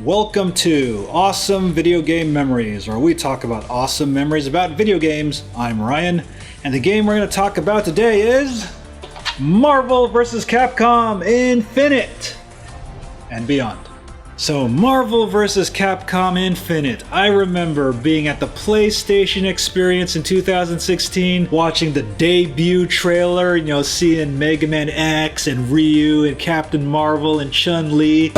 Welcome to Awesome Video Game Memories, where we talk about awesome memories about video games. I'm Ryan, and the game we're going to talk about today is Marvel vs. Capcom Infinite and beyond. So Marvel vs. Capcom Infinite. I remember being at the PlayStation Experience in 2016, watching the debut trailer, seeing Mega Man X and Ryu and Captain Marvel and Chun-Li.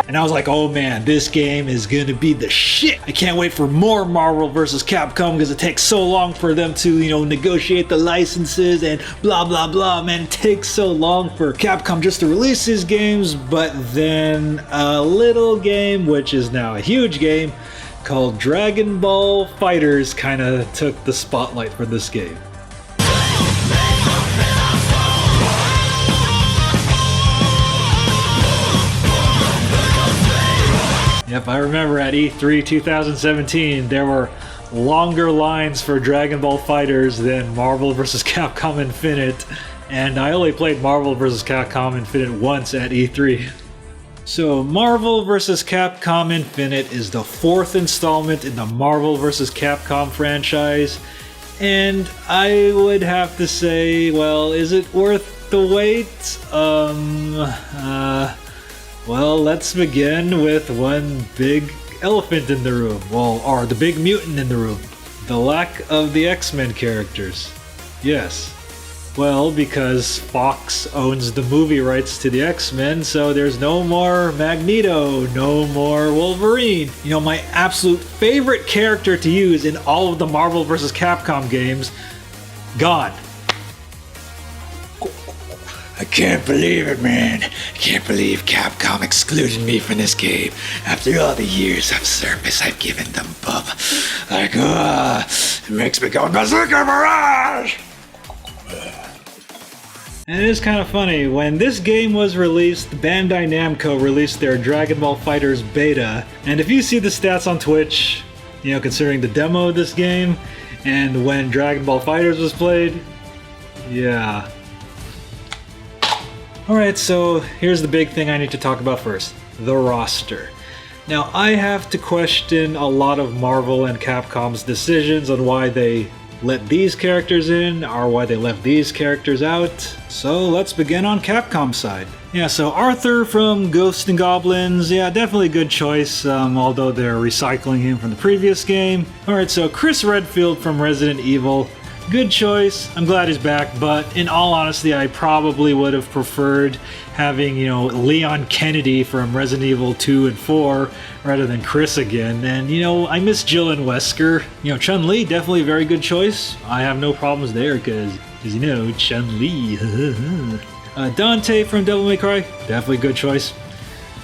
And I was like, oh man, this game is gonna be the shit. I can't wait for more Marvel vs. Capcom because it takes so long for them to, negotiate the licenses and blah, blah, blah. Man, it takes so long for Capcom just to release these games. But then a little game, which is now a huge game, called Dragon Ball FighterZ kind of took the spotlight for this game. Yep, I remember at E3 2017, there were longer lines for Dragon Ball FighterZ than Marvel vs. Capcom Infinite, and I only played Marvel vs. Capcom Infinite once at E3. So Marvel vs. Capcom Infinite is the fourth installment in the Marvel vs. Capcom franchise, and I would have to say, well, is it worth the wait? Well, let's begin with one big elephant in the room. Well, or the big mutant in the room. The lack of the X-Men characters. Yes. Well, because Fox owns the movie rights to the X-Men, so there's no more Magneto, no more Wolverine. My absolute favorite character to use in all of the Marvel vs. Capcom games, gone. I can't believe it, man. I can't believe Capcom excluded me from this game. After all the years of service I've given them, bub. It makes me go Bazooka Barrage! And it is kind of funny, when this game was released, Bandai Namco released their Dragon Ball FighterZ beta, and if you see the stats on Twitch, considering the demo of this game, and when Dragon Ball FighterZ was played, yeah. Alright, so here's the big thing I need to talk about first, the roster. Now, I have to question a lot of Marvel and Capcom's decisions on why they let these characters in, or why they left these characters out. So let's begin on Capcom's side. Yeah, so Arthur from Ghosts and Goblins, yeah, definitely a good choice, although they're recycling him from the previous game. Alright, so Chris Redfield from Resident Evil. Good choice. I'm glad he's back, but in all honesty, I probably would have preferred having, Leon Kennedy from Resident Evil 2 and 4 rather than Chris again. And, I miss Jill and Wesker. Chun-Li, definitely a very good choice. I have no problems there because, Chun-Li. Dante from Devil May Cry, definitely a good choice.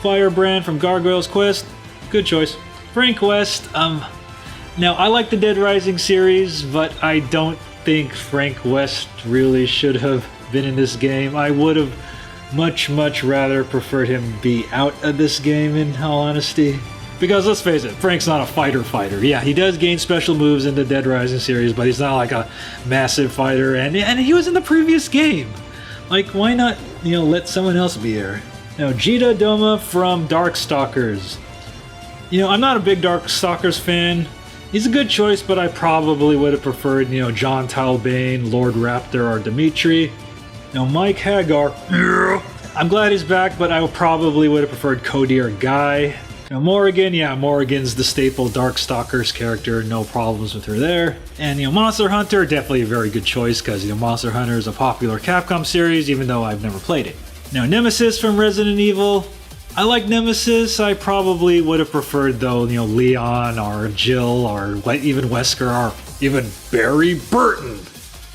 Firebrand from Gargoyle's Quest, good choice. Frank West, now I like the Dead Rising series, but I don't think Frank West really should have been in this game. I would have much rather preferred him be out of this game, in all honesty. Because let's face it, Frank's not a fighter. Yeah, he does gain special moves in the Dead Rising series, but he's not like a massive fighter, and he was in the previous game. Like, why not, let someone else be here? Now, Jita Doma from Darkstalkers. I'm not a big Darkstalkers fan. He's a good choice, but I probably would have preferred, John Talbane, Lord Raptor, or Dimitri. Mike Hagar, yeah. I'm glad he's back, but I probably would have preferred Cody or Guy. Morrigan, yeah, Morrigan's the staple Darkstalkers character, no problems with her there. And, Monster Hunter, definitely a very good choice, because, Monster Hunter is a popular Capcom series, even though I've never played it. Now, Nemesis from Resident Evil. I like Nemesis. I probably would have preferred, though, Leon or Jill or even Wesker or even Barry Burton.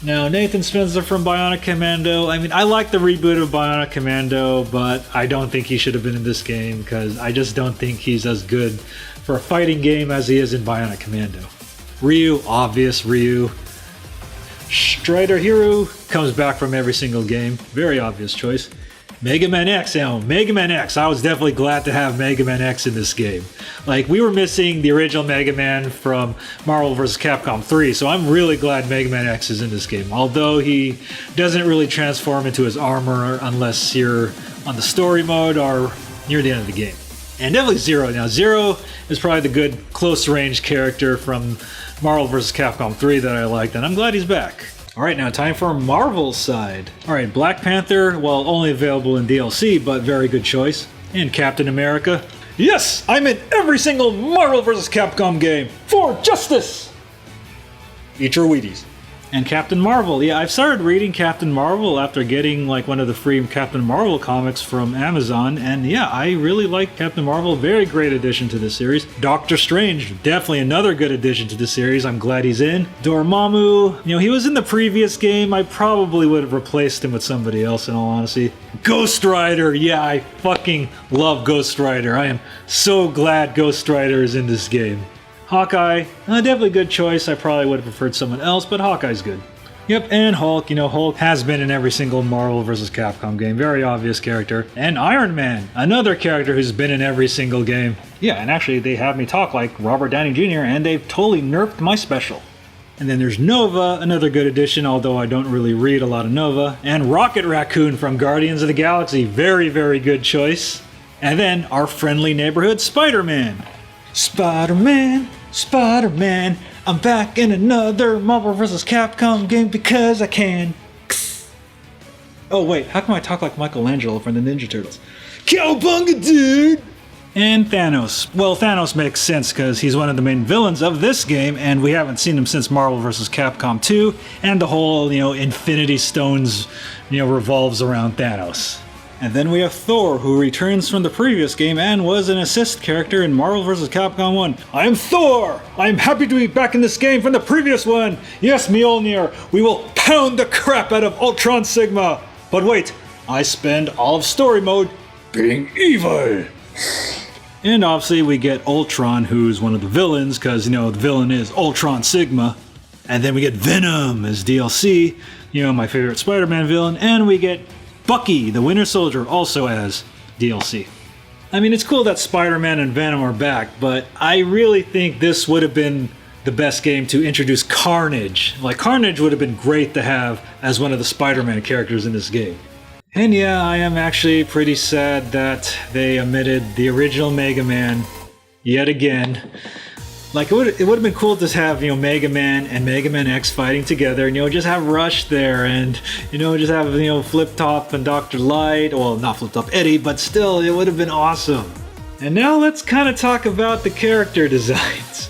Now, Nathan Spencer from Bionic Commando. I like the reboot of Bionic Commando, but I don't think he should have been in this game because I just don't think he's as good for a fighting game as he is in Bionic Commando. Ryu, obvious Ryu. Strider Hero comes back from every single game. Very obvious choice. Mega Man X, Mega Man X. I was definitely glad to have Mega Man X in this game. Like, we were missing the original Mega Man from Marvel vs. Capcom 3, so I'm really glad Mega Man X is in this game. Although he doesn't really transform into his armor unless you're on the story mode or near the end of the game. And definitely Zero. Now, Zero is probably the good close-range character from Marvel vs. Capcom 3 that I liked, and I'm glad he's back. Alright, now time for Marvel's side. Alright, Black Panther, well, only available in DLC, but very good choice. And Captain America. Yes, I'm in every single Marvel vs. Capcom game! For justice! Eat your Wheaties. And Captain Marvel. Yeah, I've started reading Captain Marvel after getting like one of the free Captain Marvel comics from Amazon, and yeah, I really like Captain Marvel. Very great addition to this series. Doctor Strange, definitely another good addition to the series. I'm glad he's in. Dormammu, he was in the previous game. I probably would have replaced him with somebody else in all honesty. Ghost Rider, yeah, I fucking love Ghost Rider. I am so glad Ghost Rider is in this game. Hawkeye, definitely a good choice. I probably would have preferred someone else, but Hawkeye's good. Yep, and Hulk. Hulk has been in every single Marvel vs. Capcom game. Very obvious character. And Iron Man, another character who's been in every single game. Yeah, and actually they have me talk like Robert Downey Jr., and they've totally nerfed my special. And then there's Nova, another good addition, although I don't really read a lot of Nova. And Rocket Raccoon from Guardians of the Galaxy. Very, very good choice. And then our friendly neighborhood Spider-Man. Spider-Man, Spider-Man, I'm back in another Marvel vs. Capcom game because I can. Oh wait, how come I talk like Michelangelo from the Ninja Turtles? Cowabunga, dude! And Thanos. Well, Thanos makes sense because he's one of the main villains of this game, and we haven't seen him since Marvel vs. Capcom 2, and the whole, Infinity Stones, revolves around Thanos. And then we have Thor, who returns from the previous game and was an assist character in Marvel vs. Capcom 1. I am Thor! I am happy to be back in this game from the previous one! Yes, Mjolnir, we will pound the crap out of Ultron Sigma! But wait, I spend all of story mode being evil! And obviously we get Ultron, who's one of the villains, because, the villain is Ultron Sigma. And then we get Venom as DLC, my favorite Spider-Man villain, and we get Bucky, the Winter Soldier, also as DLC. I mean, it's cool that Spider-Man and Venom are back, but I really think this would have been the best game to introduce Carnage. Like, Carnage would have been great to have as one of the Spider-Man characters in this game. And yeah, I am actually pretty sad that they omitted the original Mega Man yet again. Like, it would have been cool to have, Mega Man and Mega Man X fighting together, and, just have Rush there, and, just have, Flip Top and Dr. Light. Well, not Flip Top Eddie, but still, it would have been awesome. And now let's kind of talk about the character designs.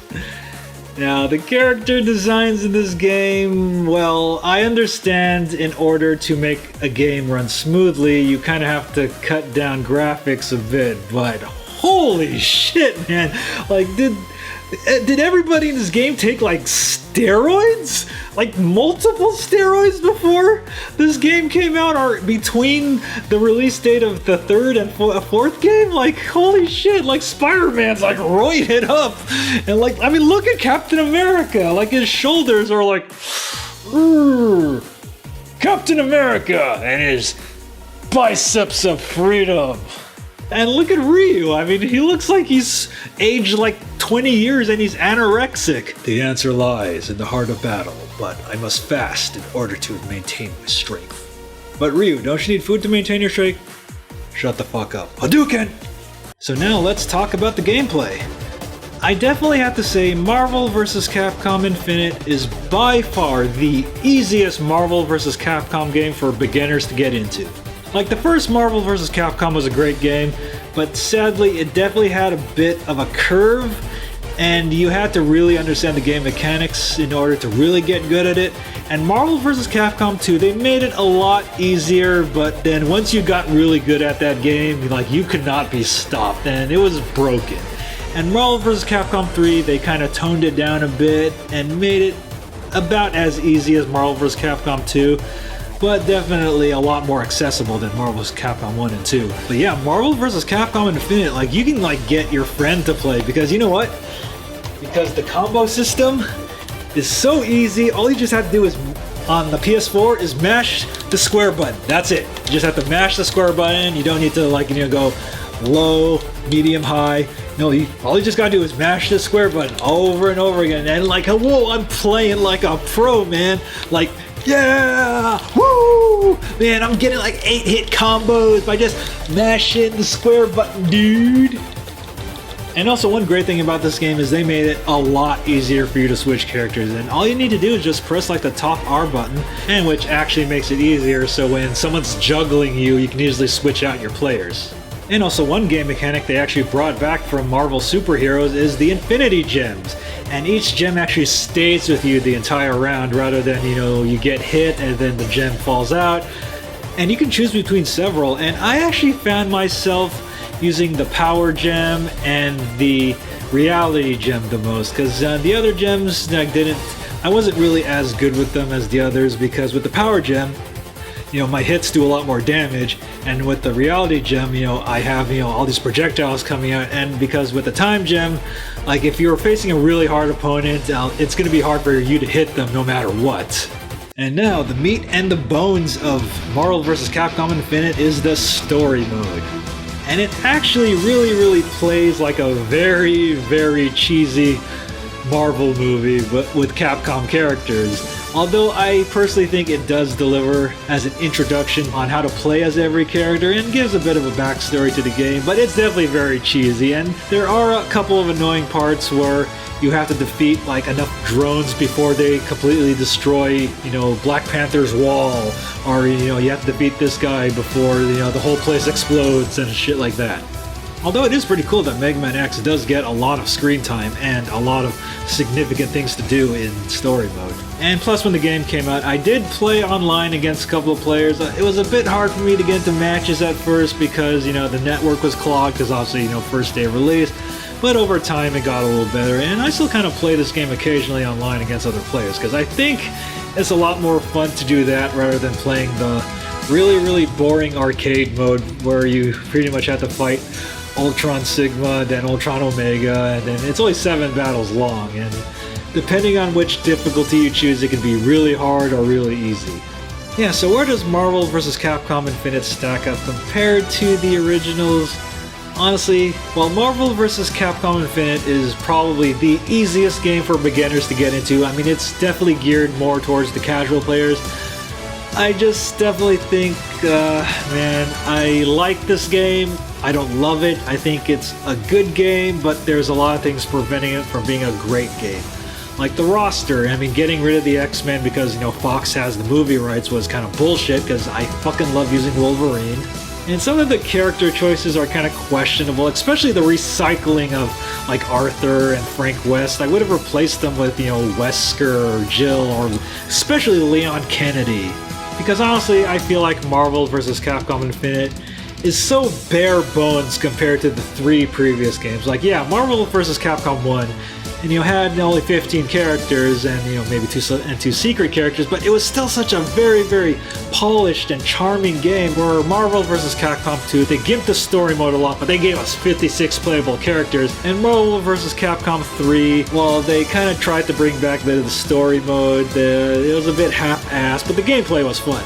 Now, the character designs in this game, well, I understand in order to make a game run smoothly, you kind of have to cut down graphics a bit, but holy shit, man. Like, did everybody in this game take, like, steroids? Like, multiple steroids before this game came out, or between the release date of the third and fourth game? Like, holy shit, like, Spider-Man's, like, roided up. And, like, I mean, look at Captain America. Like, his shoulders are like, Captain America and his biceps of freedom. And look at Ryu. I mean, he looks like he's aged like 20 years and he's anorexic. The answer lies in the heart of battle, but I must fast in order to maintain my strength. But Ryu, don't you need food to maintain your strength? Shut the fuck up. Hadouken! So now let's talk about the gameplay. I definitely have to say Marvel vs. Capcom Infinite is by far the easiest Marvel vs. Capcom game for beginners to get into. Like, the first Marvel vs. Capcom was a great game, but sadly it definitely had a bit of a curve, and you had to really understand the game mechanics in order to really get good at it. And Marvel vs. Capcom 2, they made it a lot easier, but then once you got really good at that game, like, you could not be stopped, and it was broken. And Marvel vs. Capcom 3, they kind of toned it down a bit and made it about as easy as Marvel vs. Capcom 2. But definitely a lot more accessible than Marvel vs. Capcom 1 and 2. But yeah, Marvel vs. Capcom Infinite, like, you can, like, get your friend to play, because you know what? Because the combo system is so easy. All you just have to do is on the PS4 is mash the square button. That's it. You just have to mash the square button. You don't need to go low, medium, high. No, all you just gotta do is mash the square button over and over again. And whoa, I'm playing like a pro, man. Like, yeah, woo, man, I'm getting like 8-hit combos by just mashing the square button, dude. And also, one great thing about this game is they made it a lot easier for you to switch characters, and all you need to do is just press like the top R button, and which actually makes it easier, so when someone's juggling you, you can easily switch out your players. And also, one game mechanic they actually brought back from Marvel superheroes is the Infinity Gems. And each gem actually stays with you the entire round rather than, you get hit and then the gem falls out. And you can choose between several, and I actually found myself using the Power Gem and the Reality Gem the most, because the other gems I wasn't really as good with them as the others, because with the Power Gem, my hits do a lot more damage, and with the Reality Gem, I have, all these projectiles coming out, and because with the Time Gem, like if you're facing a really hard opponent, it's going to be hard for you to hit them no matter what. And now, the meat and the bones of Marvel vs. Capcom Infinite is the story mode. And it actually really plays like a very, very cheesy Marvel movie with Capcom characters. Although I personally think it does deliver as an introduction on how to play as every character and gives a bit of a backstory to the game, but it's definitely very cheesy, and there are a couple of annoying parts where you have to defeat like enough drones before they completely destroy, Black Panther's wall, or you have to defeat this guy before the whole place explodes and shit like that. Although it is pretty cool that Mega Man X does get a lot of screen time and a lot of significant things to do in story mode. And plus, when the game came out, I did play online against a couple of players. It was a bit hard for me to get into matches at first because, the network was clogged because obviously, first day of release. But over time, it got a little better, and I still kind of play this game occasionally online against other players because I think it's a lot more fun to do that rather than playing the really boring arcade mode where you pretty much have to fight Ultron Sigma, then Ultron Omega, and then it's only 7 battles long, and depending on which difficulty you choose, it can be really hard or really easy. Yeah, so where does Marvel vs. Capcom Infinite stack up compared to the originals? Honestly, while Marvel vs. Capcom Infinite is probably the easiest game for beginners to get into, I mean, it's definitely geared more towards the casual players, I just definitely think, man, I like this game. I don't love it. I think it's a good game, but there's a lot of things preventing it from being a great game. Like the roster, I mean, getting rid of the X-Men because, Fox has the movie rights was kind of bullshit because I fucking love using Wolverine. And some of the character choices are kind of questionable, especially the recycling of like Arthur and Frank West. I would have replaced them with, Wesker or Jill or especially Leon Kennedy. Because honestly, I feel like Marvel vs. Capcom Infinite is so bare bones compared to the 3 previous games. Like, yeah, Marvel vs. Capcom 1, and had only 15 characters and maybe 2 secret characters, but it was still such a very polished and charming game. Where Marvel vs. Capcom 2, they gimped the story mode a lot, but they gave us 56 playable characters. And Marvel vs. Capcom 3, well, they kind of tried to bring back a bit of the story mode. It was a bit half-assed, but the gameplay was fun.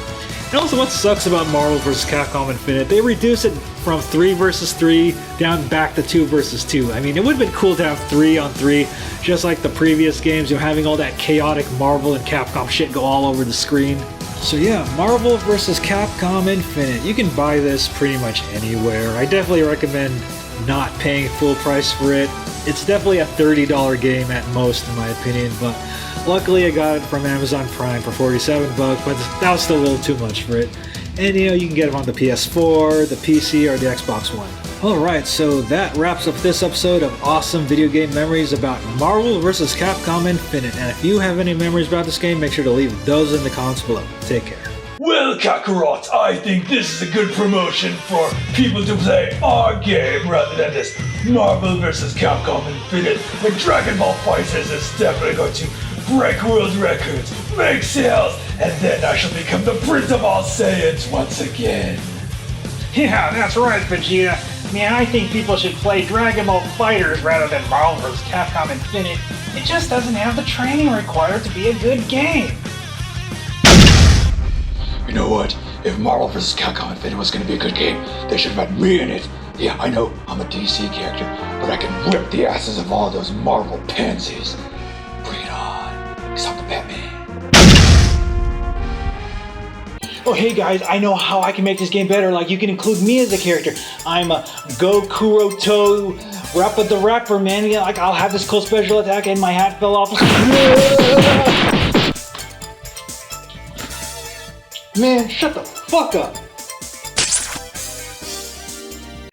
And also, what sucks about Marvel vs. Capcom Infinite, they reduce it from 3 versus 3 down back to 2 versus 2. I mean, it would have been cool to have 3 on 3, just like the previous games, having all that chaotic Marvel and Capcom shit go all over the screen. So yeah, Marvel vs. Capcom Infinite. You can buy this pretty much anywhere. I definitely recommend not paying full price for it. It's definitely a $30 game at most, in my opinion, but luckily I got it from Amazon Prime for $47, but that was still a little too much for it. And you can get it on the PS4, the PC, or the Xbox One. Alright, so that wraps up this episode of awesome video game memories about Marvel vs. Capcom Infinite. And if you have any memories about this game, make sure to leave those in the comments below. Take care. Well, Kakarot, I think this is a good promotion for people to play our game rather than this Marvel vs. Capcom Infinite. When Dragon Ball FighterZ is definitely going to break world records, make sales, and then I shall become the Prince of all Saiyans once again. Yeah, that's right, Vegeta. Man, I think people should play Dragon Ball FighterZ rather than Marvel vs. Capcom Infinite. It just doesn't have the training required to be a good game. know what? If Marvel vs. Capcom Infinite was gonna be a good game, they should have had me in it. Yeah, I know, I'm a DC character, but I can whip the asses of all those Marvel pansies. Bring it on, because I'm the Batman. Oh, hey guys, I know how I can make this game better. Like, you can include me as a character. I'm a Gokuroto Rappa the Rapper, man. Yeah, like, I'll have this cool special attack and my hat fell off. Man, shut the fuck up.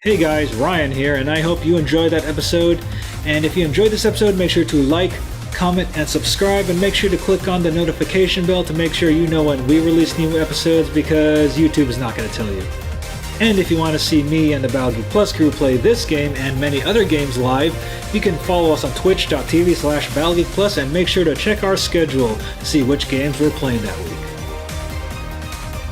Hey guys, Ryan here, and I hope you enjoyed that episode. And if you enjoyed this episode, make sure to like, comment, and subscribe, and make sure to click on the notification bell to make sure you know when we release new episodes, because YouTube is not going to tell you. And if you want to see me and the BattleGeek Plus crew play this game and many other games live, you can follow us on twitch.tv/BattleGeek Plus and make sure to check our schedule to see which games we're playing that week.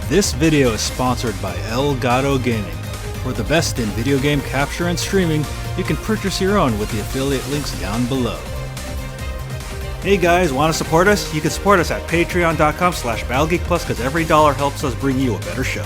This video is sponsored by Elgato Gaming. For the best in video game capture and streaming, you can purchase your own with the affiliate links down below. Hey guys, want to support us? You can support us at patreon.com/BattleGeekPlus because every dollar helps us bring you a better show.